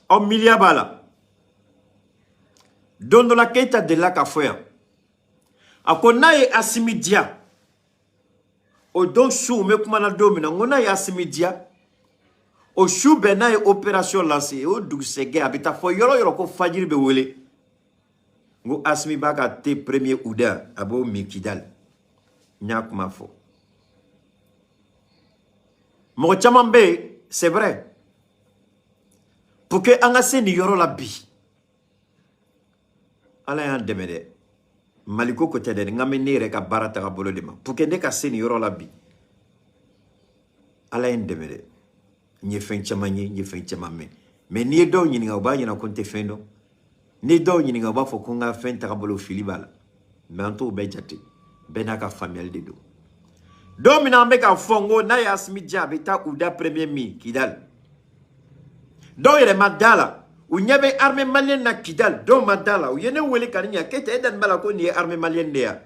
au milliard bala. Don la Keita de la Kafoya. Akonaye Asimidia. O don chou me kumana domina. Ngonaye Asimidia. O chou benaye opération lancée. O dougsege habita fo yoro ko fajiri be wele. Ngo Asimi baka te premier ouda abo mikidal. Nyak ma fo. Mo chamambe, c'est vrai. Pour que angase ni yoro la bi. Ala yan demede. Maliko kote de ngame nere ka barata ka bolo de ma. Pour que ne ka se ni yoro la bi. Ala yan demede. Nye fen chamanye, nye fen chamame. Mais ni do nyini nga ba nyina konte fendo. Ni do nyini nga ba fo konga fen ta ka bolo filibala. Mais anto be jate. Benaka familial de do. Domina mbeka fongo na ya Asimidia beta uda premier mi Kidal. Do yere madala. Ou nyebe armée malienne na Kidal. Do madala. Ou yene wele kaninya. Kete edan balako ni armée malienne dea.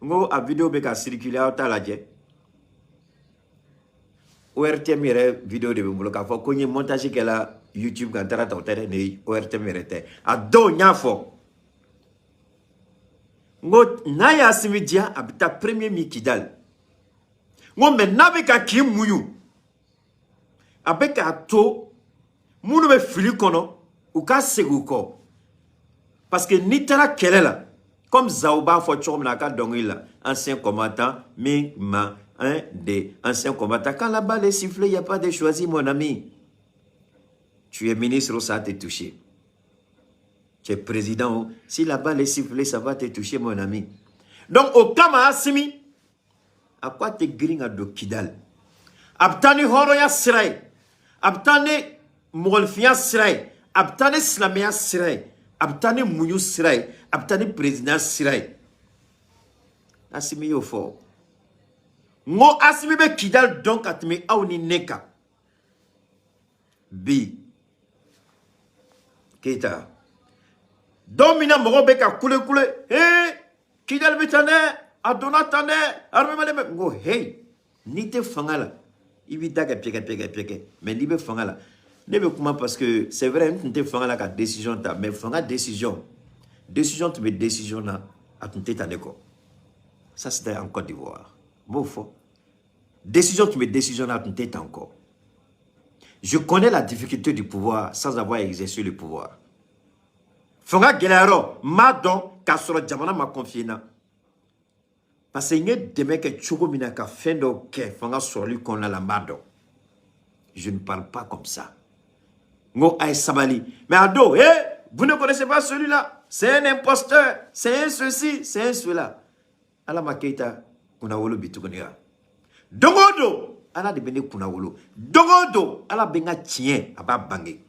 Ngo a vidéo beka circuler au talaje. ORTM yere vidéo de bimbulo ka fo konye montage ke la YouTube kan tara ta tere ne ORTM yere te. A do nyafo. Ngo na ya Asimidia abita premier mi Kidal. Ngo maintenant avec a ki muyu. Avec a to Mounou be fili kono ou ka segu ko parce que ni tara kelela comme Zaouba fo chomna ka dongila ancien combattant mi ma un des anciens combattants quand la balle est sifflée il y a pas de choisi mon ami. Tu es ministre ça te touché. Tu es président si la balle est sifflée ça va te toucher mon ami. Donc au kama Asimi à quoi te gringa do Kidal abtani horoya sirai abtani Moulfia Sirai, Abtane Slamia Sirai, Abtane Mouyou Sirai, Abtane Président Sirai. Asimi yo fort. Ngo Asimi be Kidal donc atme auni neka. Bi. Keita. Domina moro beka kule kule. Hey, Kidal betane, adonatane, arme maleme. Ngo hey, nite fangala. Ibi daga pieke. Mais libe fangala. Parce que c'est vrai, nous avons fait la décision, mais nous avons décision. Décision, tu mets décision là, à ton tête à l'école. Ça, c'est en Côte d'Ivoire. Bon, faux. Décision, tu mets décision là, à ton tête encore. Je connais la difficulté du pouvoir sans avoir exercé le pouvoir. Fonga Gelaro, Madon, Kassoro Djamana m'a confié. Parce que il y a des mecs qui ont fait des choses, Fonga Soli qu'on a la Madon. Je ne parle pas comme ça. Ngo ay sabali. Mais ado, vous ne connaissez pas celui-là. C'est un imposteur. C'est un ceci, c'est un cela. Ala Makeita, kuna wolo bitukonira. Dogodo, ala de bene kuna wolo. Dogodo, ala benga tien, aba bangé.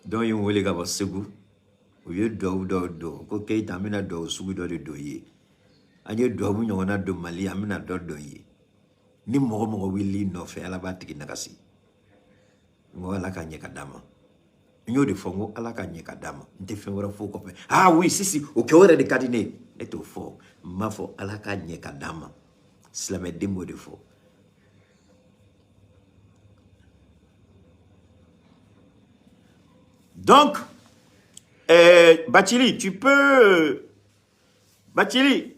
Donc yon wole gaba segu. Ou ye do. Ko Keita amina do sugu do de doye. Anye do mu nyona do Mali amina do doye. Ni mogo wili no fe ala ba tiki nakasi ngo ala ka nyeka dama nyo de fongo ala ka nyeka dama nte fe wora fo ko pe ah oui si o ke wora de kadine eto fo ma fo ala ka nyeka dama slame dembo de fo. Donc Bathily tu peux Bathily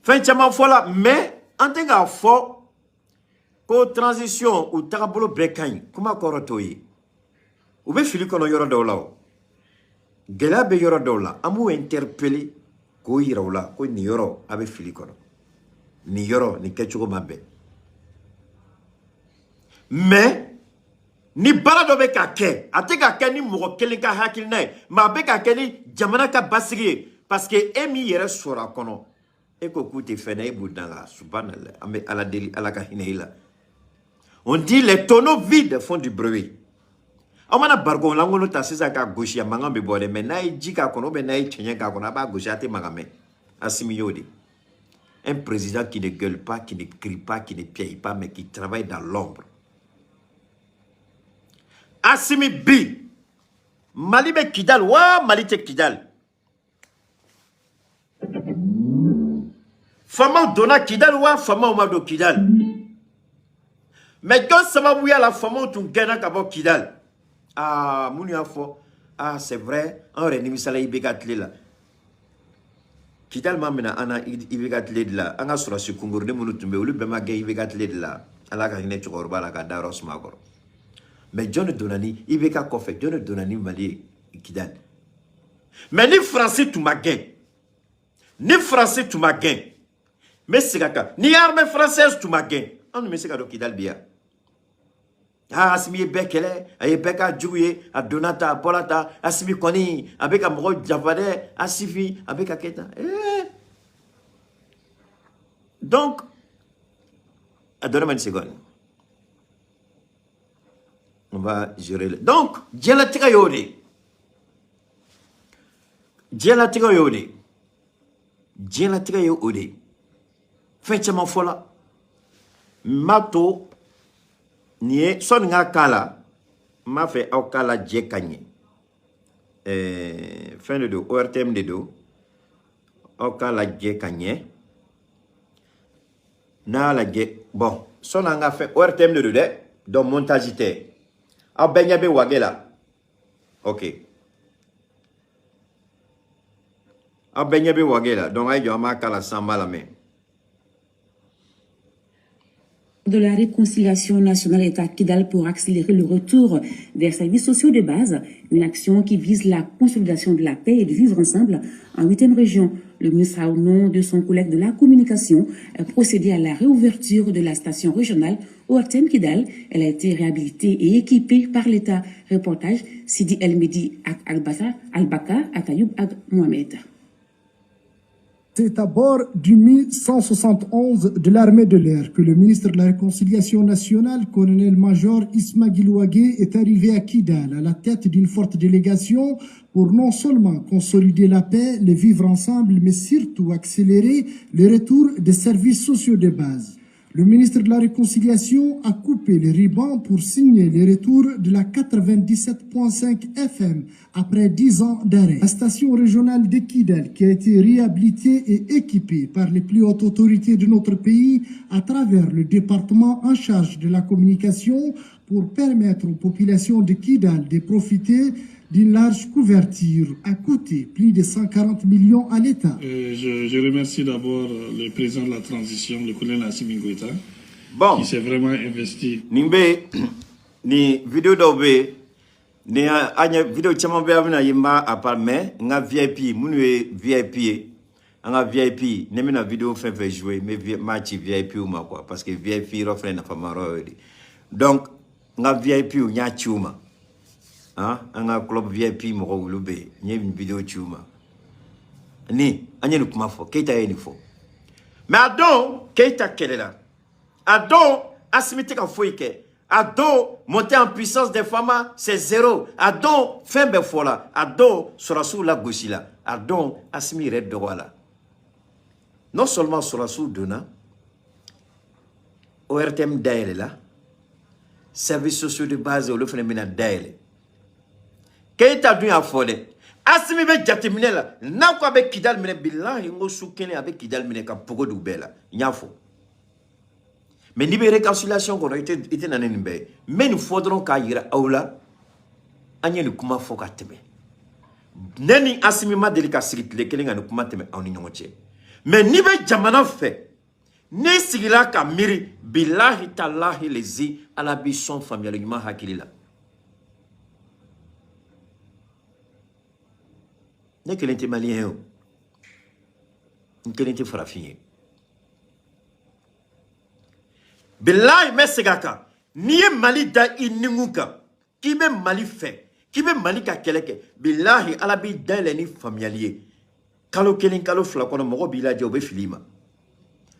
fin chama fo là mais en tant que fort, que transition ou tableau breakang, comment korotoyi? Ou bien fili kono yoro dola. Gela be yoro dola. Amu interpellé ko yiraula ko ni yoro abe fili kono. Ni yoro ni kechuko mabe. Mais ni balado be ka ke. Ate ka ke ni mo kelen ka hakil nay. Ma be ka ke ni jamana ka basigi parce que emi yere sora kono. On dit les tonneaux vides font du bruit. On a bargon langono ta sisa ka gauche ya mangam be bode mais na jika kono be na chenye ka kono ba gauche ate magame. Assimi Yodi. Un président qui ne gueule pas, qui ne crie pas, qui ne piaille pas mais qui travaille dans l'ombre. Assimi Bi. Mali be Kidal wa Mali te Kidal. Fama donna Kidal wa fama ou do Kidal. Mais quand ça va bouillir la fama ou tu gagnes qu'à Kidal. Ah, Mounia fo. Ah, c'est vrai. On renime ça là, il bégatle là. Kidal mamena ana il bégatle là. Anga sura su kungur de munu tumbe ulu bema gay il bégatle là. Ala ka hine chorba la ka daros magor. Mais John Donani, il béga kofek. John Donani mali Kidal. Mais ni français tu m'as gagné. Ni français tu m'as gagné. Mais c'est kaka. Ni armée française tu m'as gagné. On ne me sait qu'à Kidal bia. Ah, Asimi Bekele, Ayebeka Djouye, Adonata, Polata, Asimi Koni, Abeka Mro Javade, Asifi, Abeka Keta. Donc, donne-moi une seconde. On va gérer le. Donc, Djelatika Yode. Djelatika Yode. Djelatika Yode. Faites-moi fola. Mato. Nié, son nga kala, m'a fait au kala djekanye. Fin de dos, ORTM de dos, au kala djekanye. Na la djek, bon, son nga fait ORTM de dos, donc montagité. A benyabe wagela. Ok. A benyabe wagela, donc aïe, on m'a kala samba la main. De la réconciliation nationale est à Kidal pour accélérer le retour des services sociaux de base, une action qui vise la consolidation de la paix et de vivre ensemble en 8e région. Le ministre a, au nom de son collègue de la communication, procédé à la réouverture de la station régionale ORTM Kidal. Elle a été réhabilitée et équipée par l'État. Reportage Sidi El Medi Al-Baka Atayoub Ag Mohamed. C'est à bord du Mi-171 de l'armée de l'air que le ministre de la Réconciliation nationale, colonel-major Isma Gilouagé, est arrivé à Kidal à la tête d'une forte délégation pour non seulement consolider la paix, le vivre ensemble, mais surtout accélérer le retour des services sociaux de base. Le ministre de la Réconciliation a coupé les ribans pour signer le retour de la 97.5 FM après 10 ans d'arrêt. La station régionale de Kidal, qui a été réhabilitée et équipée par les plus hautes autorités de notre pays à travers le département en charge de la communication pour permettre aux populations de Kidal de profiter d'une large couverture a coûté plus de 140 millions à l'État. Je remercie d'abord le président de la transition, le colonel Assimi Goïta, bon, qui s'est vraiment investi. Nimbe, ni vidéo d'obé, ni anya vidéo tchaman be avina yimba aparme, nga VIP, mounue VIP, nga VIP, nemina vidéo fait jouer, mais match VIP ou ma quoi, parce que VIP refrain na famaro. Donc, nga VIP ou nya chuma. Hein, un club VIP moro wulube, n'y une vidéo chuma. Ni, anya nous comment faut, keita yeni faut. Mais adon, keita kelela. Adon, asimite ka foike. Adon, monter en puissance des femmes, c'est zéro. Adon, fin befola. Adon, sera sous la gauche là. Adon, asimi red de roi là. Non seulement sera sous dona, ORTM d'aile là, services sociaux de base au le phénomène d'aile. Keita du a fodé. Asimi be jatemine la. Na ko avec Kidal mine billahi ngo soukene avec Kidal mine ka pogo du bela. Nyafo. Mais ni be réconciliation ko était nanen be. Mais nous faudrons ka yira aula. Anya ni kuma foka teme. Neni asimi ma delika sigit le kelinga ni kuma teme awni nyonche. Mais ni be jamana fait. Ni sigila ka miri billahi tallahi lezi ala bi son familialement hakilila. N'est que l'était malien, n'est que l'était farafien. Billahi mesegaka, niye mali da ininguka, qui be mali fait, qui be mali ka keleke, billahi alabi da leni familier. Kalo kelin kalo flakona moro bilaji obe filima.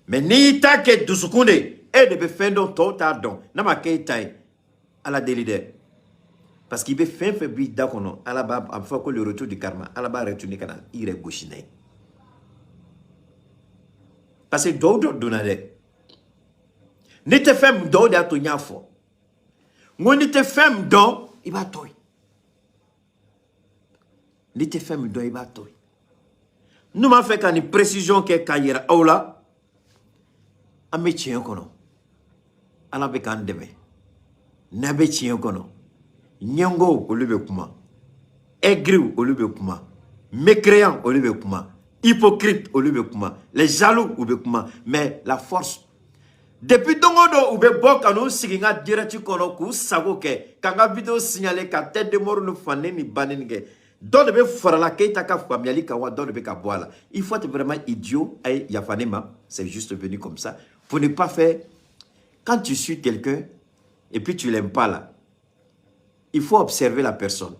Mais ni ta ke dusukunde, e de be fendo to tardon, nama ke tai ala delide. Parce qu'il veut faire bide d'akono, à la bas, à faire que le retour du karma, à la bas retourner canal, il est gauchiné. Parce que d'autres donnent. Ni te femme d'eau de ton yafo. Moi, ni te femme d'eau, il va toi. Ni te femme d'eau, il va toi. Nous m'a fait qu'une précision qui est caillera, aula, Ambe tiɲɛ kɔnɔ ala bɛ k'an dɛmɛ n'a bɛ tiɲɛ kɔnɔ ɲɛngow olu bɛ kuma aigriw olu bɛ kuma mécréants olu bɛ kuma hypocrites olu bɛ kuma les jaloux olu bɛ kuma mais la force depuis dongo do u bɛ bɔ ka n'u sigi n ka direct kɔnɔ k'u sago kɛ ka n ka vidéo signaler ka tête de mort ni fanen ni bannen kɛ dɔ de bɛ farala Keita ka faamuyali kan wa dɔ de bɛ ka bɔ a la il faut être vraiment idiot ay yafa ne ma c'est juste venu comme ça pour ne pas faire. Quand tu suis quelqu'un et puis tu l'aimes pas là, il faut observer la personne.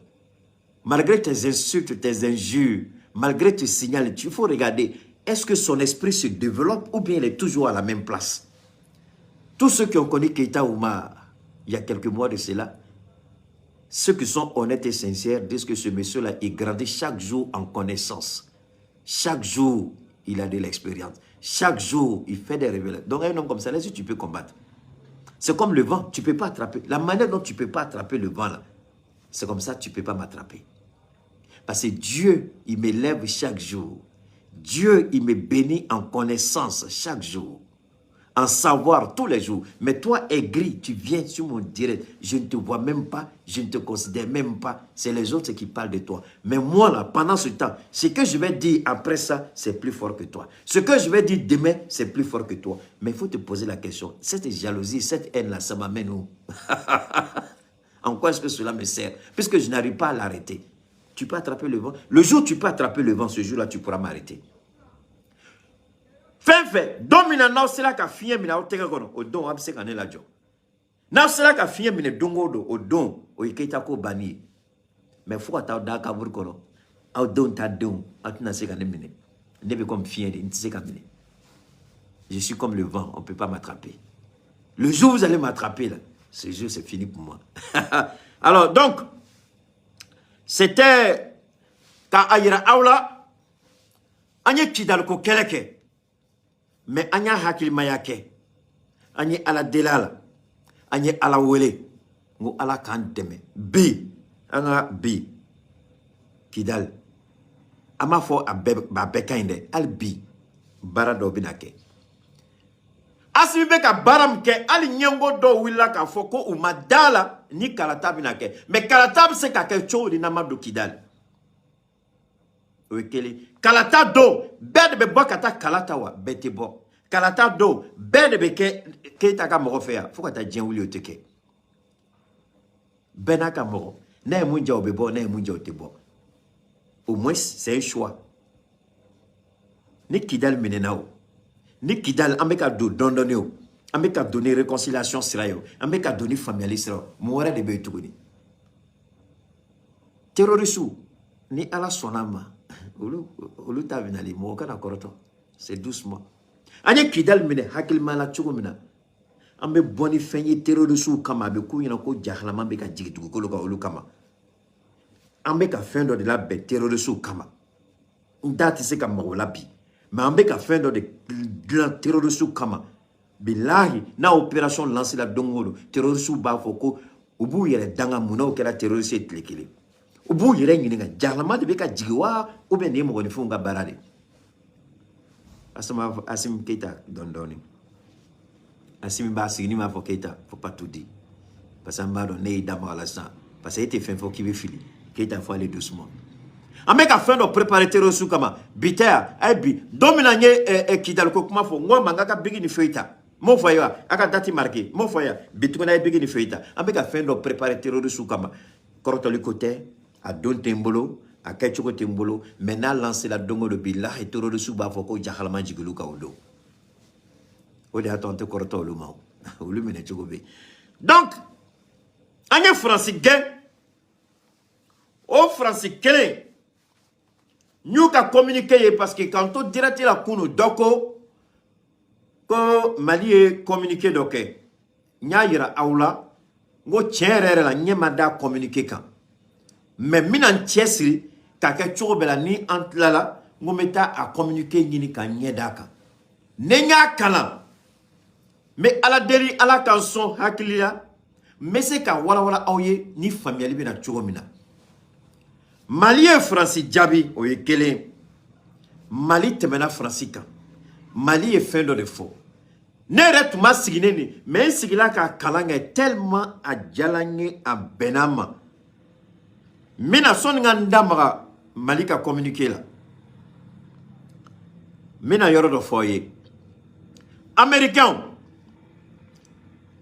Malgré tes insultes, tes injures, malgré tes signaux, il faut regarder, est-ce que son esprit se développe ou bien il est toujours à la même place? Tous ceux qui ont connu Keita Ouma il y a quelques mois de cela, ceux qui sont honnêtes et sincères disent que ce monsieur-là, il grandit chaque jour en connaissance. Chaque jour, il a de l'expérience. Chaque jour, il fait des révélations. Donc un homme comme ça, là, si tu peux combattre. C'est comme le vent, tu ne peux pas attraper. La manière dont tu ne peux pas attraper le vent, là, c'est comme ça, tu ne peux pas m'attraper. Parce que Dieu, il m'élève chaque jour. Dieu, il me bénit en connaissance chaque jour. En savoir tous les jours. Mais toi, aigri, tu viens sur mon direct. Je ne te vois même pas, je ne te considère même pas. C'est les autres qui parlent de toi. Mais moi, là, pendant ce temps, ce que je vais dire après ça, c'est plus fort que toi. Ce que je vais dire demain, c'est plus fort que toi. Mais il faut te poser la question. Cette jalousie, cette haine-là, ça m'amène où? En quoi est-ce que cela me sert? Puisque je n'arrive pas à l'arrêter. Tu peux attraper le vent. Le jour où tu peux attraper le vent, ce jour-là, tu pourras m'arrêter. Fait, domina na sela ka fiye mina oteka kono odon abse kanela jo. Na sela ka fiye mina dongo do odon o Keita ko bani. Mais faut ata da ka bur kono. Odon ta don atuna se kanela mine. Ne be comme fiye de ntise kamine. Je suis comme le vent, on peut pas m'attraper. Le jour où vous allez m'attraper là, ce jour c'est fini pour moi. Alors donc c'était ka ayira awla anye kidal ko keleke. Mais anya hakil mayake anye ala delala anye ala wele ngo ala kan deme bi anga bi kidal ama fo ba bekande al bi bara do binake asimi be ka baram ke ali nyengo do willa ka fo ko umadala ni kalata binake mais kalata se ka ke chodi na mado kidal Wekele kalata do bed be bokata kalata wa bete bo kalata do bed be Keita ka mo fea fo kata dien wuli oteke benaka mo na munja obebo na munja otebo au moins c'est un choix ni kidal menenao ni kidal ambeka do dondoneo ambeka donner réconciliation sirayo ambeka donner familialisme mo wara de be tukuni terroriste ni ala sonama Olu ta binali mo kana koroto c'est doucement anye kidal mine hakil mala chugumina ambe boni fenyi terroriste kama be ku yina ko jahlama be ka jigitu ko ka olu kama ambe ka fendo de la be terroriste kama ndati se ka mawla bi mais ambe ka fendo de terroriste kama billahi na opération lancer la dongolo terroriste ba foko ubu yere danga muna o kera terroriste tlekele ubu yere ngininga jalama de beka jiwa ou bien mo ni funga barade asama asim Keita dondoni asim ba signi ma fo Keita faut pas tout dire parce que mado ne dama la sang parce que était fin faut qui veut fili Keita faut aller doucement ameka fin de préparer terrorisme kama biter abi domina nye kidal ko kuma fo ngoma ngaka bigi ni feita mo foya aka dati marqué mo foya bituna bigi ni feita ameka fin de préparer terrorisme kama korotoli côté à don tembolo à ketchuko tembolo maintenant lancer la dongo de billah et toro de suba foko jahalama jigulu ka odo odi atante korto lu maw lu mene chugobe donc anya français gain au français kele nous ka communiquer parce que quand on direct la kunu doko ko mali e communiquer doké nya yira awla ngo cherere la nyema da communiquer kan mais minan tiesri kake chobela ni antlala ngometa a communiquer ngini kan nyedaka nenya kala mais ala deri ala kanson hakiliya mais c'est ka wala wala awye ni familiali bina chogomina mali e français jabi o yekele mali temena francika mali e fendo de fo ne yɛrɛ tun ma siginen ni mais n sigila ka kalan kɛ tellement a diyala n ye a bɛnna n ma n bɛna sɔnni ka n da maga Mali ka communiqué la n bɛna yɔrɔ dɔ fɔ ye américains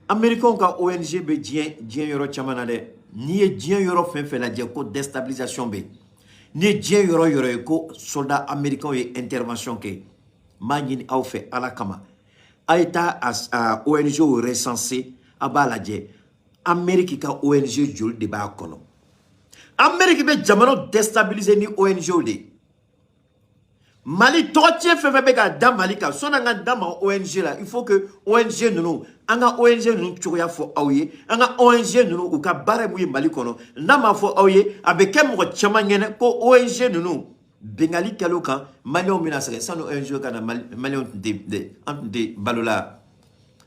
ka ONG bɛ diɲɛ yɔrɔ caman na dɛ n'i ye diɲɛ yɔrɔ fɛn fɛn lajɛ ko déstabilisation bɛ n'i ye diɲɛ yɔrɔ yɔrɔ ye ko soldats américains ye intervention kɛ n b'a ɲini aw fɛ Ala kama a ye taa a ONG recensé a b'a lajɛ Amérique ka ONG joli de b'a kɔnɔ Amérique bɛ jamana déstabiliser ni ONG de Mali tɔgɔtiɲɛ fɛn fɛn bɛ ka da Mali kan sɔnni an ka da ma ONG la il faut que ONG ninnu an ka ONG ninnu cogoya fɔ aw ye an ka ONG ninnu u ka baara mun ye Mali kɔnɔ n'a ma fɔ aw ye a bɛ kɛ mɔgɔ caman ɲɛna ko ONG ninnu bengali kɛlɛ kan Maliens bɛna sɛgɛn sani ONG ka na Maliens tun tɛ balo la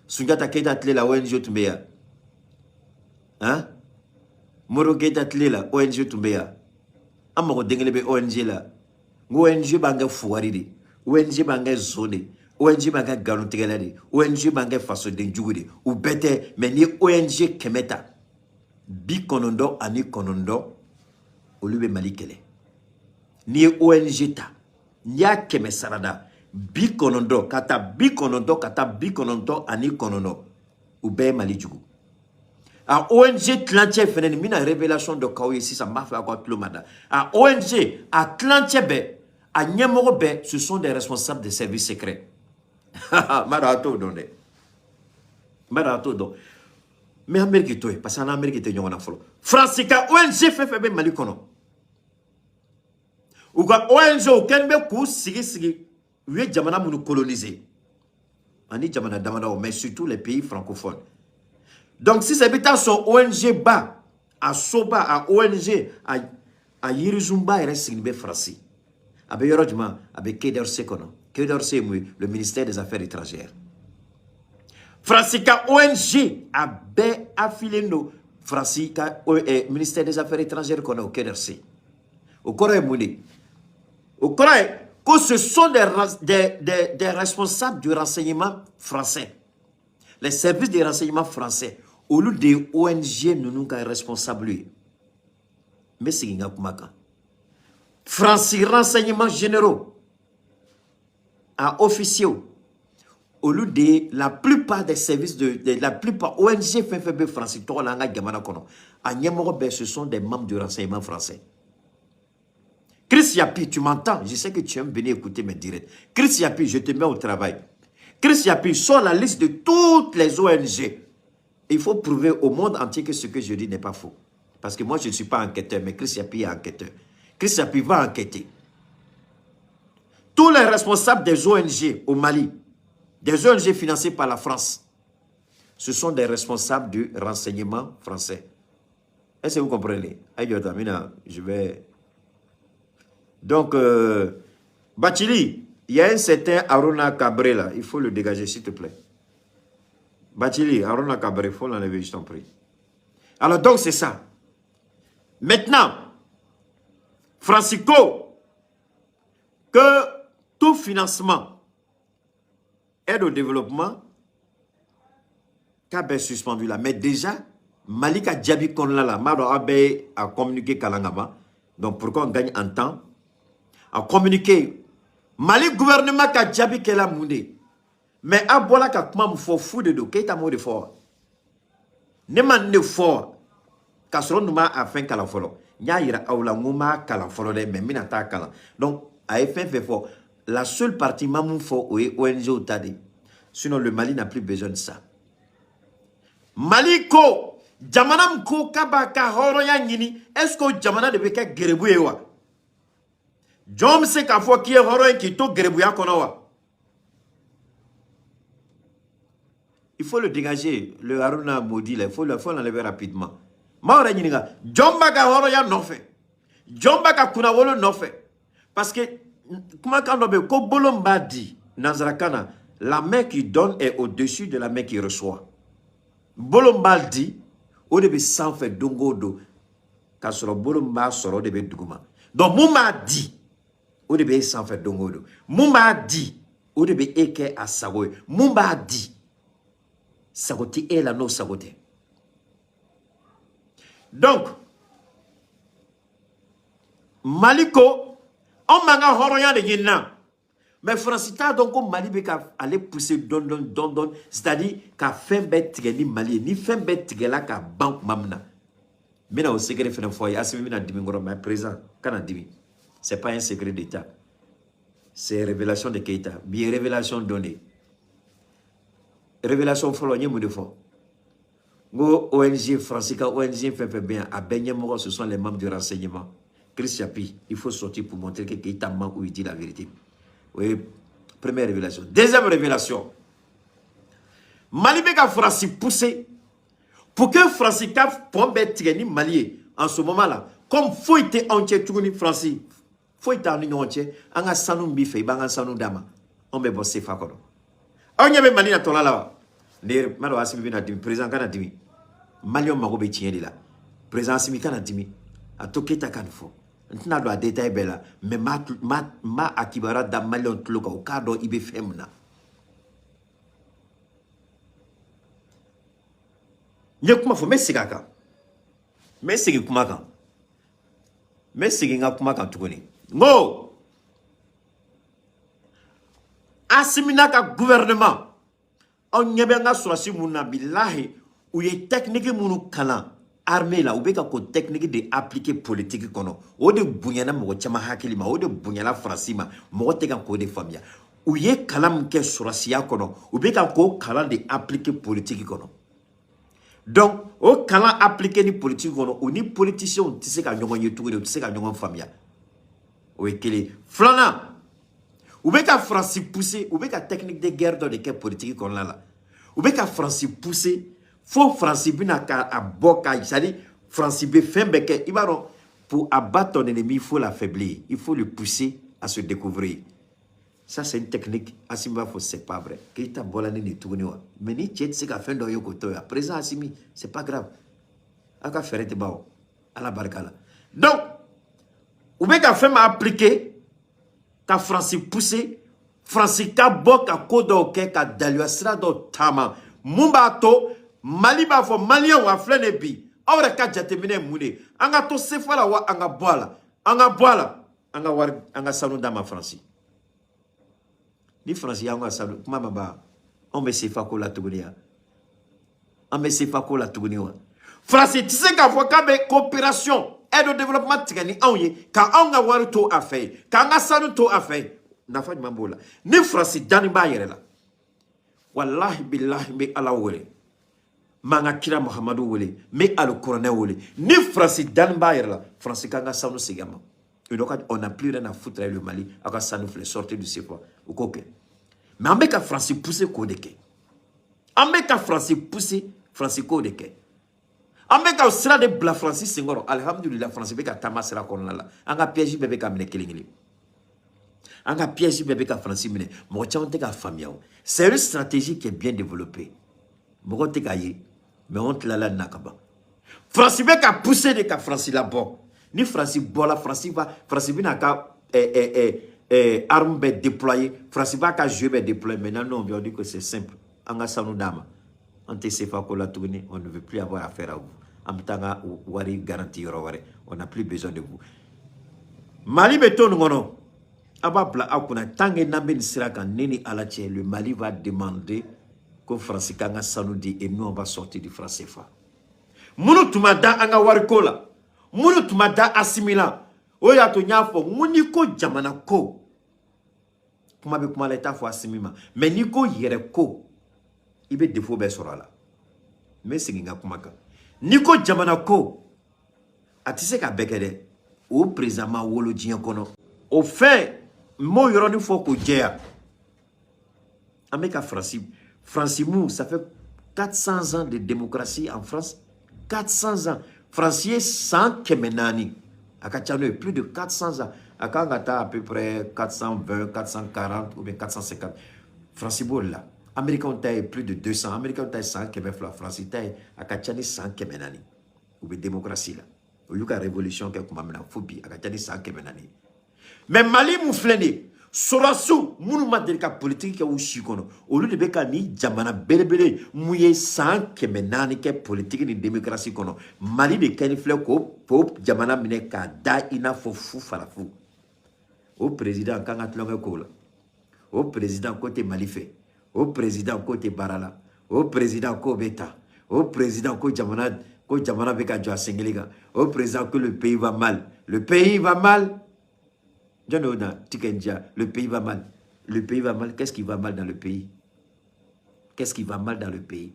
Sunjata Keita tile la ONG tun bɛ yan han Moro Keita tile la ONG tun bɛ yan an mago den kelen bɛ ONG la ONG b'an kɛ fugari de ONG b'an kɛ zo de ONG b'an kɛ nkalontigɛla de ONG b'an kɛ fasodenjugu de u bɛɛ tɛ mais ni ONG 100 ta 99 olu bɛ Mali kɛlɛ ni ye ONG ta n'i y'a 100 sarada 90 ka taa 99 u bɛɛ ye Mali jugu a ONG tilancɛ fɛnɛ ni mina révélation dɔ k'aw ye sisan n b'a fɛ aw ka tulo ma da a ONG a tilancɛ bɛɛ a ɲɛmɔgɔ bɛɛ ce sont des responsables des services secrets n b'a dɔn a t'o dɔn dɛ mais Amérique to ye parce que an Amérique tɛ ɲɔgɔn na fɔlɔ France ka ONG fɛn fɛn bɛ Mali kɔnɔ u ka ONG u kɛlen bɛ k'u sigi u ye jamana minnu coloniser ani jamana damadaw mais surtout les pays francophones donc si c'est bita son ONG ba a soba a ONG a yirizumba yɛrɛ sigin bɛ France a bɛ yɔrɔ jumɛn a bɛ KDRC kɔnɔ KDRC mun le ministère des affaires étrangères France ka ONG a bɛɛ affilié no France ka ministère des affaires étrangères kɔnɔ o KDRC o kɔrɔ ye mun de o kɔrɔ ye que ce sont des responsables du renseignement français les services de renseignement français olu de ONG ninnu ka responsable ye n bɛ segin n ka kuma kan France renseignements généraux a officiaux olu de la plupart des services de la plupart ONG fɛn fɛn bɛ France tɔgɔ la an ka jamana kɔnɔ a ɲɛmɔgɔ bɛɛ ce sont des membres du renseignement français Chris Yapi, tu m'entends? Je sais que tu aimes venir écouter mes directs. Chris Yapi, je te mets au travail. Chris Yapi, sort la liste de toutes les ONG. Il faut prouver au monde entier que ce que je dis n'est pas faux. Parce que moi, je ne suis pas enquêteur, mais Chris Yapi est enquêteur. Chris Yapi va enquêter. Tous les responsables des ONG au Mali, des ONG financées par la France, ce sont des responsables du renseignement français. Est-ce que vous comprenez? Je vais... Donc, Bachili, il y a un certain Aruna Cabré là, il faut le dégager s'il te plaît. Bachili, Aruna Cabré, il faut l'enlever, je t'en prie. Alors donc c'est ça. Maintenant, Francisco, que tout financement, aide au développement, Kabé suspendu là. Mais déjà, Malika Djabi Konlala, Mado Abe a communiqué Kalangama. Donc pourquoi on gagne en temps? A communiqué. Mali gouvernement ka Djabi Kela Moundé. Mais abola ka kuma mfo fou de do keita mo de fort. Ne man ne fort. Ka soro numa a fin kala folo. Nya yira awla nguma kala folo de mais mina ta kala. Donc a fait fort. La seule partie mamou fort ONG au tade. Sinon le Mali n'a plus besoin de ça. Mali ko jamana mko kaba ka horo ya ngini. Est-ce que jamana de beka gerebuye wa? Jom se ka fo ki horo ki to gerebuya kono wa. Il faut le dégager, le Haruna maudit, il faut l'enlever rapidement. Maura Nininga, Jomba ka horo ya no fait. Jomba ka kunawolo no fait. Parce que, comment quand on veut, ko bolomba dit, Nanzarakana, la main qui donne est au-dessus de la main qui reçoit. Bolomba dit, au début sans fait dongo do, quand sur le bolomba sort au début douguma. Donc, Mouma dit, au début sans fait dongo do. Mouma dit, au début eke asagoy. Mouma dit, sagoti et la no sagote. Donc, Maliko, on m'a horoya de Yéna. Mais Francita, donc, Mali be aller pousser don, c'est-à-dire qu'à fin bête ni Mali, ni fin bête la ka banque mamna. Mais là, au secret, fait un foyer, Assimi n'a dimingoro, mais présent, quand dimi. C'est pas un secret d'État. C'est révélation de Keita, bien révélation donnée. Révélation follow de fort. Go ONG Francica, ONG fait bien. À Benyamoro, ce sont les membres du renseignement. Chris Chapi, il faut sortir pour montrer que Keita ment ou il dit la vérité. Oui, première révélation. Deuxième révélation. Malibeka Franci poussé pour que Francica pombe ni Mali en ce moment-là. Comme faut être entier tout ni Franci. Faut être en union entier. Anga sanu bife, banga sanu dama. On me bosse fakoro. On y avait Mali na tola là. Ne malo asimi bina dimi président kana dimi. Mali on mago be tieni là. Président asimi kana dimi. A toketa kan fo. Ntina do a détail bela mais ma akibara da Mali on tloka o kado ibe femna. Nyekuma fo mesigaka. Mesigi kumaka. Mesigi nga kumaka tukoni. Ngo Asimina ka gouvernement on nyebe nga surasi muna billahi ou ye technique munu kala armée là ou be ka ko technique de appliquer politique kono o de bunyana mo chama hakili ma o de bunyana frasima mo te kan ko de famia ou ye kalam ke surasi ya kono ou be ka ko kala de appliquer politique kono donc o kala appliquer ni politique kono ou ni politicien ti se ka nyongo yetu de ti se ka nyongo famia o ekele flana ou bien qu'à France pousser, ou bien qu'à technique de guerre dans lesquelles politique qu'on a là. Ou bien qu'à France pousser, faut France bien à boka, c'est-à-dire France bien fait bec, il va pour abattre ton ennemi, il faut l'affaiblir, il faut le pousser à se découvrir. Ça c'est une technique. Asima faut c'est pas vrai. Qui t'a bolani ni tourner mais ni tchet c'est qu'à fin de yo koto à présent Asimi, c'est pas grave. Aka faire te bao à la barkala. Donc ou bien qu'à faire m'appliquer ka Franci poussé, Franci ka bok ka kodo ke ka daluasra do tama. Mumba to, Mali ba fo Malien wa flene bi. Awre ka jatemine mune. Anga to sefala wa anga boala. Anga sanu dama Franci. Ni Franci anga sanu. Mama ba, on me sefa ko la tugunia. On me sefa ko la tugunia. Franci, tu sais qu'à fois kabe coopération. Aide au développement tigani aouye ka anga waru to afay ka anga sanu to afay na fa mambola ni Franci dani ba yere la wallahi billahi me ala wole manga kira Muhammadu wole me al Qur'an wole ni Franci dani ba yere la Franci ka anga sanu sigama et donc on n'a plus rien à foutre avec le Mali aka sanu fle sortir du sefa ou koke mais ambe ka Franci pousser kodeke ambe ka Franci pousser Franci kodeke Ameka sera de bla Francis Senghor alhamdulillah Francis beka tamasera konala anga piège bebe ka mine kelingili anga piège bebe ka Francis mine mo chante ka famia c'est une stratégie qui est bien développée mo te kaye mais on te la nakaba Francis beka pousser de ka Francis là-bas ni Francis bola Francis bina ka arme be déployer Francis ba ka jeu be déployer maintenant non on dit que c'est simple anga sanu dama on ne veut plus avoir affaire à vous. Amtanga wari garantie yoroware. On n'a plus besoin de vous. Mali beton ngono. Ababla akuna tangue namben siraka neni alache le Mali va demander que Francis kanga sanoudi et nous on va sortir du franc CFA. Munu tumada anga warikola. Munu tumada assimila. Oya to nyafo muniko jamana ko. Kuma be kuma leta fo assimima. Mais niko yere ko. Ibe defo be sorala mais singa kumaka niko jamana ko atise ka bekede o président wolo dien kono au fait mo yoroni fo ko djea ameka Francimou ça fait 400 ans de démocratie en France 400 ans Francier 100 kemenani akachano plus de 400 ans akangata à peu près 420 440 ou bien 450 Francimou là Américain taille plus de 200, Américain taille 100 qui la France taille à Kachani 100 qui menani ou bien démocratie là. Au lieu de la révolution qui a comme phobie à Kachani 100 qui menani. Mais Mali moufleni Sorasu munu ma deli ka politique kɛ u si kɔnɔ olu de bɛ ka ni jamana belebele mun ye san 400 kɛ politique ni démocratie kɔnɔ Mali de kɛni filɛ ko jamana minɛ k'a da i n'a fɔ fu farafu o président kan ka tulonkɛ k'o la o président ko tɛ Mali fɛ o président ko tɛ baara la o président ko bɛ ta o président ko jamana bɛ ka jɔ a sen kelen kan o président que le pays va mal le pays va mal. Le pays va mal. Qu'est-ce qui va mal dans le pays? Qu'est-ce qui va mal dans le pays?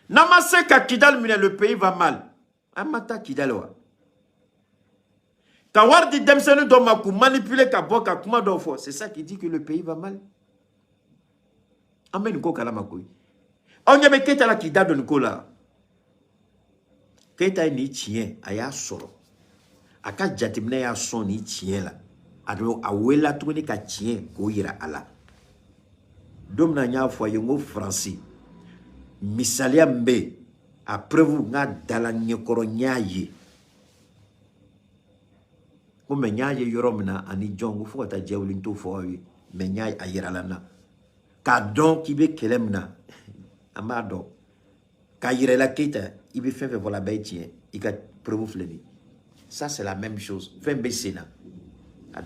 Namase ka Kidal mine, le pays va mal. Amata Kidal wa. Kawar di demsenu do maku manipuler ka boka kuma do fo. C'est ça qui dit que le pays va mal. Amen ko kala makoy. On yebe Keita la Kidal do Nicola. Keita ni tien aya soro. Aka jatimne ya son ni tien la. Ado awela tuni ka tien ko yira ala. Dom na nya fo yengo français. Misalia mbe a preuve nga dala nyekoro nyaye. Ko me nyaye yoromna ani jongo fo ta jewlin to fo wi me nyaye ayira lana. Ka don ki be kelemna amado. Ka yira la Keita ibe fait voilà ba tien ika preuve fleni. Ça c'est la même chose. Fin besena.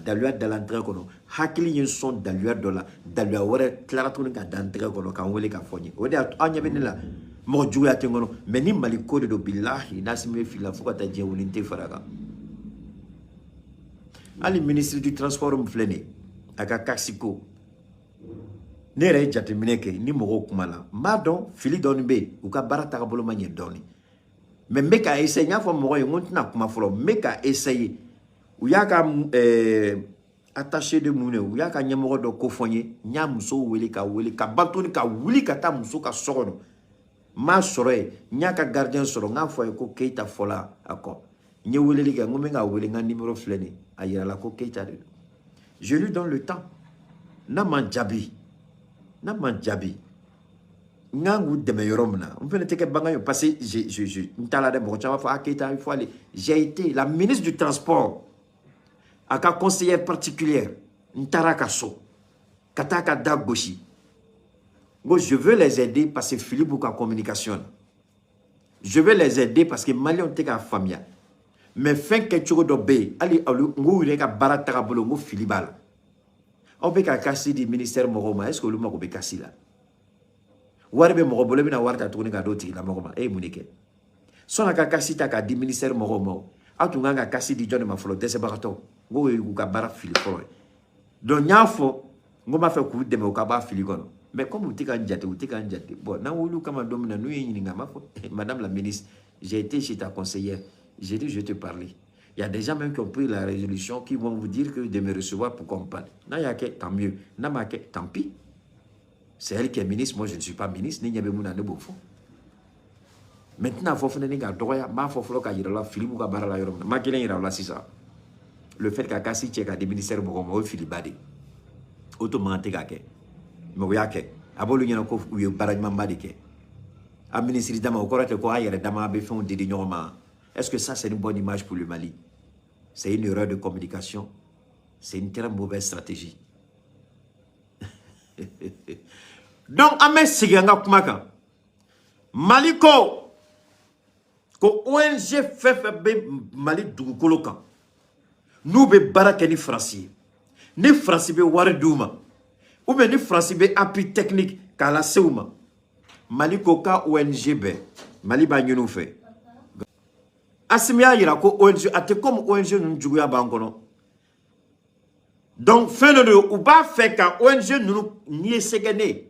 Dalua de l'entrée kono hakili yin son dalua dola dalua wore clara tuni ka d'entrée kono ka wele ka fonyi o de anya benela mo juya tengono meni mali code do billahi nasime fila fuka ta je wulinte faraka ali ministre du transport mfleni aka kaksiko nere jatemineke ni mo kumala madon fili donbe uka barata ka bolo manye doni mais meka essayer nya fo mo yo ntina kuma folo meka essayer ou yaka attaché de moune ou yaka nyamoro do kofonye nya muso wele ka bantoni ka wuli ka ta muso ka sorono ma soroe nyaka gardien soro nga fo ko Keita fola ako nye wele liga ngome nga wele nga numéro fleni ayira la ko Keita de je lui donne le temps na man jabi ngangu de meyoromna on peut te bangayo parce que je ntala de mo chama fa Keita il faut aller j'ai été la ministre du transport aka conseillère particulière ntaraka so kataka dagoshi go je veux les aider parce que Philippe ou communication je veux les aider parce que Malion te ka famia mais fin que tu do be ali ngou re ka barata ka bolo ngo Philibal on be ka kasi du ministère Moroma est-ce que le mako be kasi la warbe mo bolo bina warta tourner ka doti la Moroma munike sona ka kasi ta ka du ministère Moroma atunga ka kasi di John Mafolo dese barato go ka bara fili folo donc nyafo ngoma fe ku deme ka ba fili kono mais comme utika njate bon na wulu kama domina nu yini ngama fo madame la ministre j'ai été chez ta conseillère j'ai dit je te parler il y a des gens même qui ont pris la résolution qui vont vous dire que de me recevoir pour qu'on parle na yake tant mieux na make tant pis c'est elle qui est ministre moi je ne suis pas ministre ni nyabe muna ne bofo maintenant faut faire ninga doya ma faut floka yira la Philippe ka bara la yorom ma kelen yira la sisa le fait qu'a kasi tcheka des ministères mo Philibade automatiquement ka ke mo yake abolu nyana ko u barajma mbadike a ministre dama ko rate ko ayere dama be fond de nyoma est-ce que ça c'est une bonne image pour le Mali? C'est une erreur de communication, c'est une très mauvaise stratégie. Donc ame siganga kumaka Mali ko ONG FFB Mali dugukolo kan nous be baraka ni français ni français be wari duma ou bien ni français be appui technique kala seuma Mali ko ka ONG be Mali ba nyunu fe asimia yira ko ONG ate comme ONG nu juguya bankono donc fin de ou ba fait ka ONG nu ni segane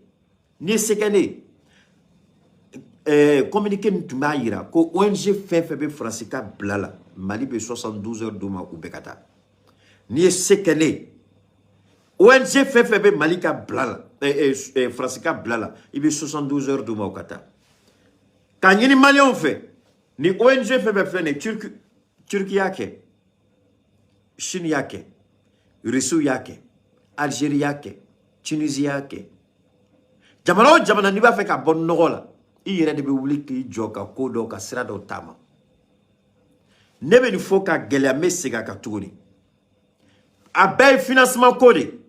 communiqué ntuma yira ko ONG FFB français ka blala Mali be 72 heures duma ou bekata ni sekene ONG FFB Mali ka blala français ka blala ibe 72 heures duma ou kata kanyini Malion fait ni ONG FFB fait ne Turquie yake Chine yake Russie yake Algérie yake Tunisie yake jamana ni ba fait ka bon nogola i yere de be wuli ki joka kodo ka sira do tama nebe ni foka gelame sega ka tuguni a bɛɛ financement ko de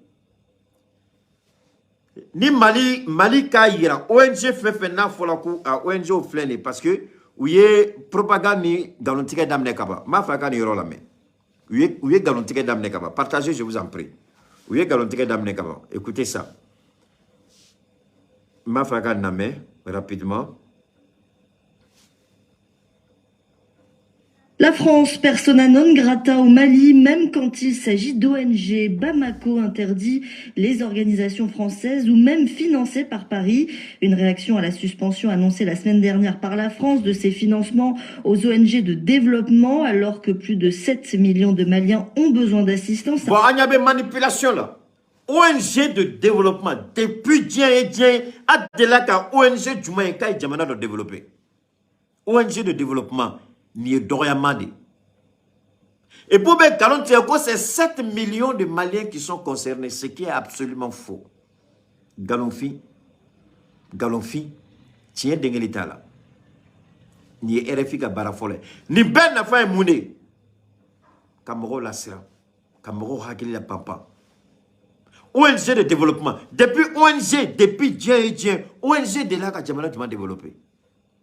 ni Mali k'a yira ONG fɛn fɛn n'a fɔla ko a ONG filɛ nin parce que u ye propagande ni nkalontigɛ daminɛ ka ban m'a fɛ a ka nin yɔrɔ lamɛn u ye nkalontigɛ daminɛ ka ban partagez je vous en prie u ye nkalontigɛ daminɛ ka ban écoutez ça m'a fɛ a ka nin lamɛn rapidement. La France, persona non grata au Mali, même quand il s'agit d'ONG. Bamako interdit les organisations françaises ou même financées par Paris. Une réaction à la suspension annoncée la semaine dernière par la France de ses financements aux ONG de développement, alors que plus de 7 millions de Maliens ont besoin d'assistance. Bon, il y avait manipulation là. ONG de développement, depuis Dien et Dien, à de là qu'à ONG du Maïka et Djamana de développer. ONG de développement. Ni Doriamadi. Et pour me garantir que c'est 7 millions de Maliens qui sont concernés, ce qui est absolument faux. Galonfi, tiens d'Engelita là. Ni RFI ka barafole. Ni ben na fa moune. Kamoro la sira. Kamoro hakili la papa. ONG de développement. Depuis ONG, depuis Dien et Dien, ONG de là que Djamana tu m'as développé.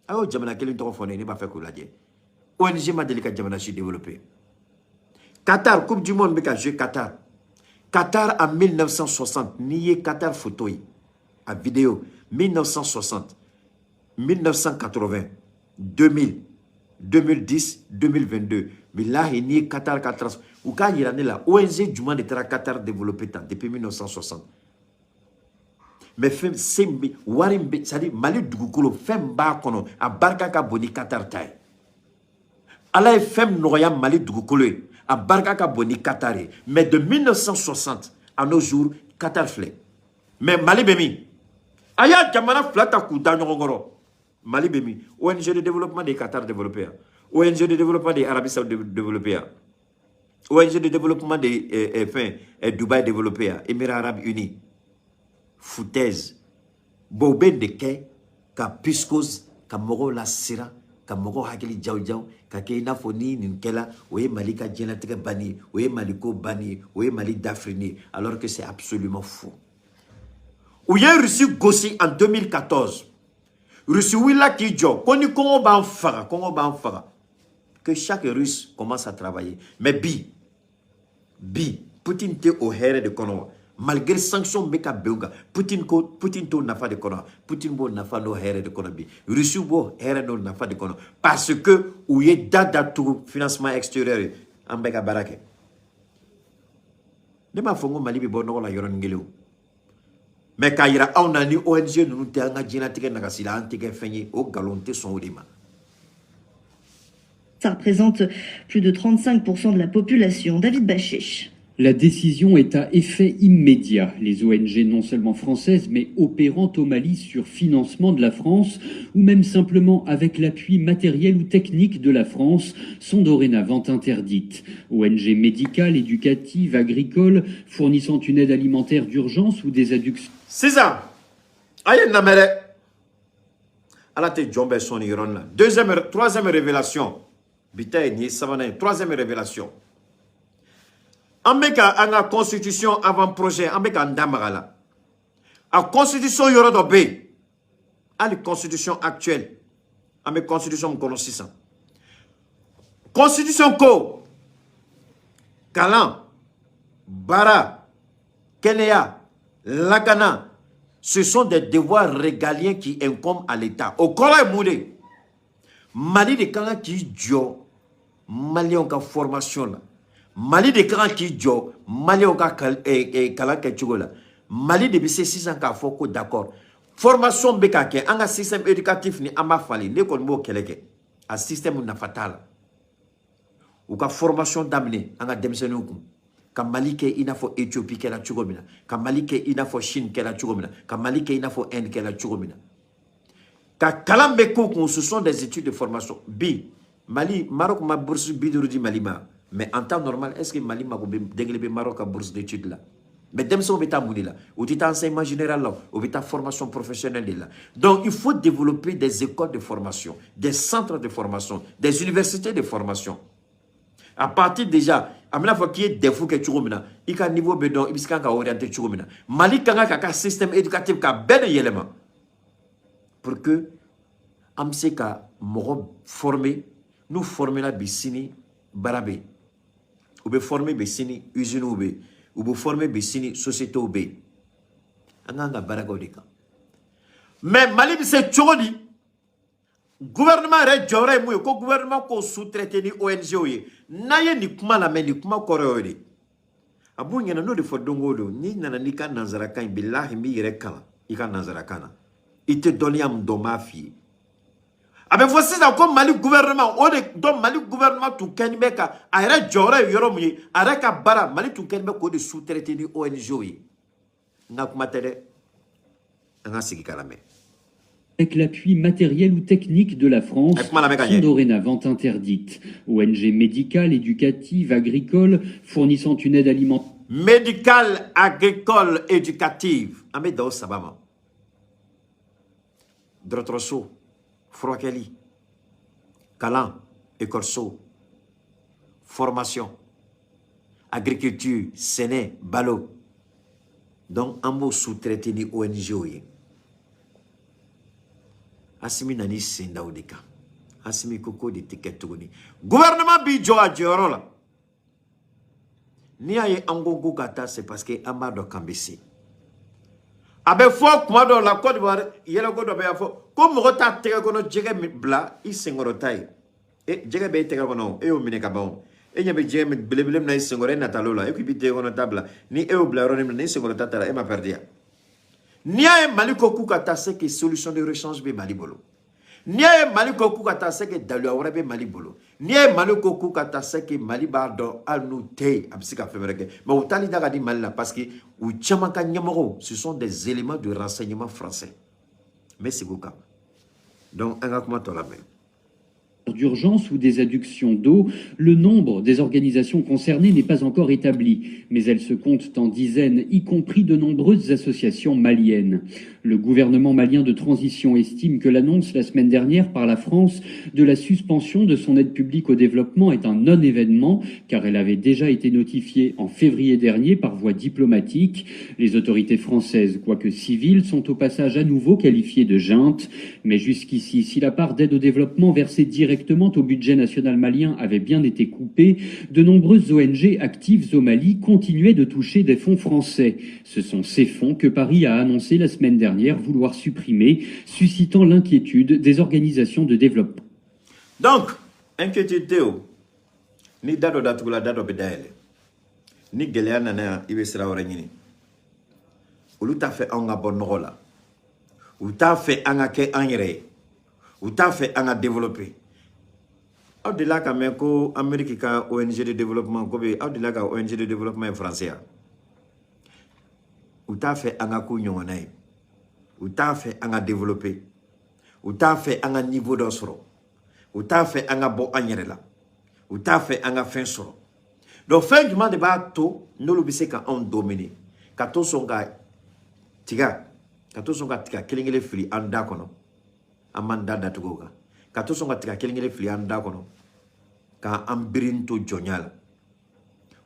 Alors Djamana quel est fondé, n'est pas fait que la Dien. ONG m'a délicat Djamana s'est développé. Qatar, Coupe du Monde, mais joué Qatar. Qatar en 1960, nié Qatar photo, à vidéo, 1960, 1980, 2000, 2010, 2022. Mais là, il y a Qatar, Qatar. Ou quand il y a là, ONG du monde était à Qatar développé depuis 1960. Mais c'est Warim, c'est-à-dire Mali Dougoukoulou, Fem Bakono, à Barkaka Boni Qatar Taï. Allah est Fem Noyam Mali Dougoukoulou, à Barkaka Boni Qatar. Mais de 1960 à nos jours, Qatar flé. Mais Mali Bemi, Aya Djamana Flata Kouda Nyongoro, Mali Bemi, ONG de développement des Qatar développés, ONG de développement des Arabie Saoudite développés, ONG de développement des Dubaï développé, Émirats Arabes Unis. Foutaise. Bobé de Kay, ka Piscos, ka Moro la Sira, ka Moro Hakeli Djaou, ka Keina Foni, Ninkela, oué Malika Djenatika Bani, oué Maliko Bani, oué Mali Dafrini, alors que c'est absolument fou. Où y a Russie Gossi en 2014. Russie Willa Kidjo, Koni Kongo Banfara, que chaque Russe commence à travailler. Mais Poutine te au here de Kono. Malgré sanctions meka beuga, Poutine to nafa de Kono. Poutine bo nafa no here de Kono bi. Russie bo here no nafa de Kono. Parce que où y a dada tout financement extérieur en beka barake. Ne ma fongo Mali bi bon no la yoron ngelo. Mais quand il y a un ani ONG nous te anga djina tike nagasila antike fenyi au galonté son odima. Ça représente plus de 35% de la population. David Bachiche. La décision est à effet immédiat. Les ONG non seulement françaises, mais opérant au Mali sur financement de la France, ou même simplement avec l'appui matériel ou technique de la France, sont dorénavant interdites. ONG médicales, éducatives, agricoles, fournissant une aide alimentaire d'urgence ou des adductions. C'est ça. Aïe namere. Ala te jombe son iron là. Troisième révélation. Bitaye ni savane. Troisième révélation. Ambeka anga constitution avant projet. Ambeka ndamagala. A constitution yoro do be. A la constitution actuelle. Ambe constitution mkono 600. Constitution ko. Kalan. Bara. Kenya. Lakana. Ce sont des devoirs régaliens qui incombent à l'État. Au Kora Moudé. Mali de Kanga qui djo. Mali on ka formation là. Mali de Kanga qui djo. Mali on ka Kala Ketchugola. Mali de BC 600 ka foko d'accord. Formation bekake. Anga système éducatif ni ama fali. Ne kon mo keleke. A système na fatal. Ou ka formation d'amener. Anga demsenou. Ka Mali ke ina fo Éthiopie ke la chugomina, ka Mali ke ina fo Chine ke la chugomina, ka Mali ke ina fo Inde ke la chugomina. Ka kalambe ko ce sont des études de formation. Mali, Maroc ma bourse bidurudi Mali ma. Mais en temps normal, est-ce que Mali ma déglebe Maroc a bourse d'études là? Mais dem so beta mouni là, ou tita enseignement général là, ou beta formation professionnelle là. Donc il faut développer des écoles de formation, des centres de formation, des universités de formation. À partir déjà, amina fo qui est défaut que chugumina ika niveau bedon ibiska ka orienter chugumina mali kanga ka système éducatif ka ben yelema pour que amse ka mogo former nous former la bisini barabe ou be former bisini usine ou be former bisini société ou be anga barago dika mais mali bi se chogodi gouvernement re jore mu ko gouvernement ko sous-traité ni ONG oye naye ni kuma la men ni kuma koro de abu ngena no de fodongodo ni nana ni kan nanzara kan billahi mi yere kala ika nanzara kana ite doliam do mafi abe fosi da ko mali gouvernement o de do mali gouvernement tu ken beka ayre jore yoro mu ara ka bara mali tu ken be ko de sous-traité ni ONG oye na kuma tede nga sigi kala me avec l'appui matériel ou technique de la France, sont dorénavant interdites. ONG médicale, éducative, agricole, fournissant une aide alimentaire. Médicale, agricole, éducative. Amedo Sabama. Drotroso, Froakeli, Kalan, Écorso, formation, agriculture, Séné, Balo. Donc, un mot sous-traité ni ONG. Asimi nani senda odeka. Asimi koko de tiketogoni. Gouvernement bi jo a joro la. Ni aye angongo kata c'est parce que amado kambisi. Abe fo kuma do la Côte d'Ivoire yela go do be fo ko mo ta tege kono jege bla isengoro tai. E jege be tege kono e o mine ka bon. E nyabe jege blebele na isengoro na talola e ku bi tege kono tabla ni e o bla ro ni isengoro tatala e ma perdia. Niaye maliko kukata seke solution de rechange be malibolo. Niaye maliko kukata seke dalu awra be malibolo. Niaye maliko kukata seke malibardo alnute absika femereke. Mais utali daga di malila parce que ou chamaka nyamoro ce sont des éléments de renseignement français. Mais c'est quoi? Donc un comment la main. D'urgence ou des adductions d'eau, le nombre des organisations concernées n'est pas encore établi, mais elles se comptent en dizaines, y compris de nombreuses associations maliennes. Le gouvernement malien de transition estime que l'annonce la semaine dernière par la France de la suspension de son aide publique au développement est un non-événement, car elle avait déjà été notifiée en février dernier par voie diplomatique. Les autorités françaises, quoique civiles, sont au passage à nouveau qualifiées de junte. Mais jusqu'ici, si la part d'aide au développement versée directement au budget national malien avait bien été coupée, de nombreuses ONG actives au Mali continuaient de toucher des fonds français. Ce sont ces fonds que Paris a annoncé la semaine dernière vouloir supprimer, suscitant l'inquiétude des organisations de développement. Donc, inquiétude Théo, ni dado datugula dado bedaele, ni gelea nana ibe sira orangini. Ulu ta fait anga bonola, ou ta fait anga ke angre, ou ta fait anga développer. Au-delà quand même que Amérique ka ONG de développement, au-delà ka ONG de développement français, ou ta fait anga kunyonai. Ou t'as fait un développer, ou t'as fait un niveau d'osro, ou t'as fait un bon agnèrela, ou t'as fait un fin soro. Donc, fin du monde de bateau, nous l'obissez quand on domine. Quand on s'en gagne, tiga, quand on s'en gagne, tiga, kelingele fili, anda kono, amanda datugoga. Quand on s'en gagne, tiga, kelingele fili, anda kono, quand ambirinto jonyal.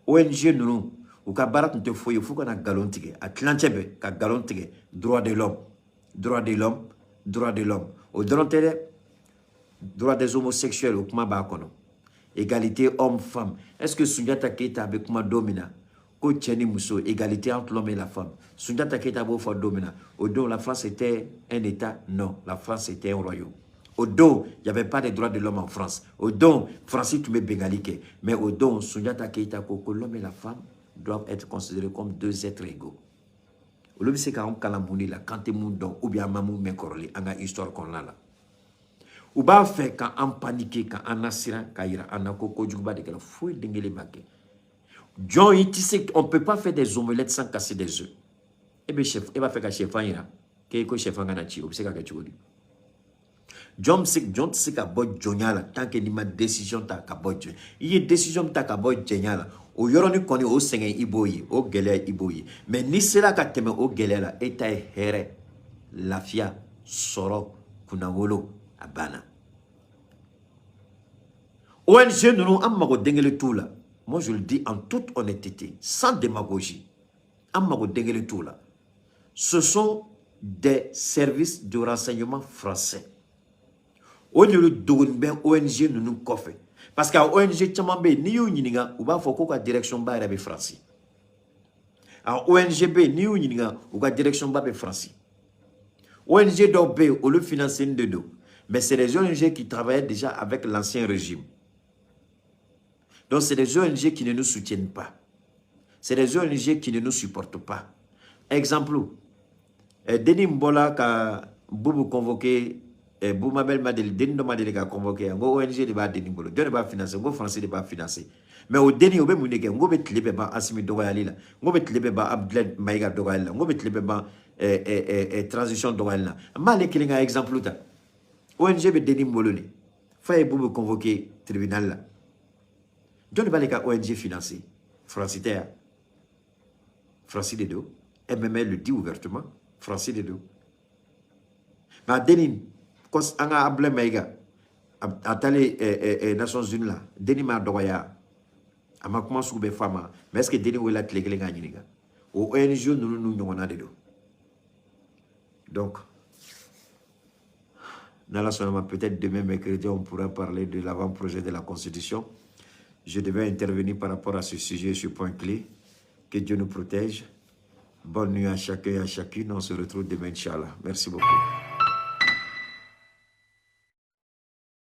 ONG nous, ou ka barat nte foye, fou qu'on a galon tige, atlantebe, ka galon tige, droit de l'homme. Droit de l'homme, droit de l'homme. Au droit des homosexuels, au kuma bakono. Égalité homme-femme. Est-ce que Sundiata Keita avec kuma domina? Ko tcheni muso, égalité entre l'homme et la femme. Sundiata Keita beau fois domina. Au dos, la France était un État? Non, la France était un royaume. Au dos, il n'y avait pas de droits de l'homme en France. Au dos, Francis Toumé Bengalike. Mais au dos, Sundiata Keita, que l'homme et la femme doivent être considérés comme deux êtres égaux. Le c'est quand on kalamouni la quand moun don ou bien mamou mekorli anga histoire qu'on a là. Ou ba fait quand on paniqué quand on assira kaira on a koko djouba de la fouille d'engele baké. John tu sais on peut pas faire des omelettes sans casser des œufs. Eh bien chef, il va faire que chef ira. Qu'est-ce que chef anga chi, c'est ka choudi. John c'est ka boy jonyala tant que ni ma décision ta ka boy. Il y a décision ta ka boy jonyala. O yoroni koni o senge iboyi, o gele iboyi. Mais ni sera ka teme o gele la eta here, lafia, soro, kunawolo, abana. ONG nous amako dengele tout là. moi je le dis en toute honnêteté, sans démagogie, ce sont des services de renseignement français. Au lieu de ONG nous coffre. Parce qu'à ONG Tchamambe, ni ou n'inga, ou ba foko ka direction ba rabe France. À ONG ni ou n'inga, ou ka direction ba France. ONG d'OB, ou le financer de dos. Mais c'est des ONG qui travaillaient déjà avec l'ancien régime. Donc c'est des ONG qui ne nous soutiennent pas. C'est des ONG qui ne nous supportent pas. Exemple, Denis Mbola ka Boubou convoqué, Boumabel Madel, Denis Madel ka convoqué, ngo ONG de ba Denis Mbola, Denis ba financer, ngo français de ba financer. Mais au Denis obe muneke, ngo bet lebe ba Assimi Dogoyalila, ngo bet lebe ba Abdel Maïga Dogoyalila, ngo bet lebe ba transition Dogoyalila. Malé kilinga exemple ta. ONG be Denis Mbola ni. Faye Boubou convoqué tribunal là. Denis ba ka ONG financé, Francitaire. Francis Dedo, MML le dit ouvertement, Francis Dedo. Mais Denis, quand on a appelé Maïga, à les Nations Unies là, Denis m'a doya, à ma commence ou femme, mais est-ce que Denis ou la clé que les gars au ONG nous on a des deux. Donc, dans la soirée, peut-être demain mercredi, on pourra parler de l'avant-projet de la Constitution. Je devais intervenir par rapport à ce sujet, ce point clé. Que Dieu nous protège. Bonne nuit à chacun et à chacune. On se retrouve demain, Inch'Allah. Merci beaucoup.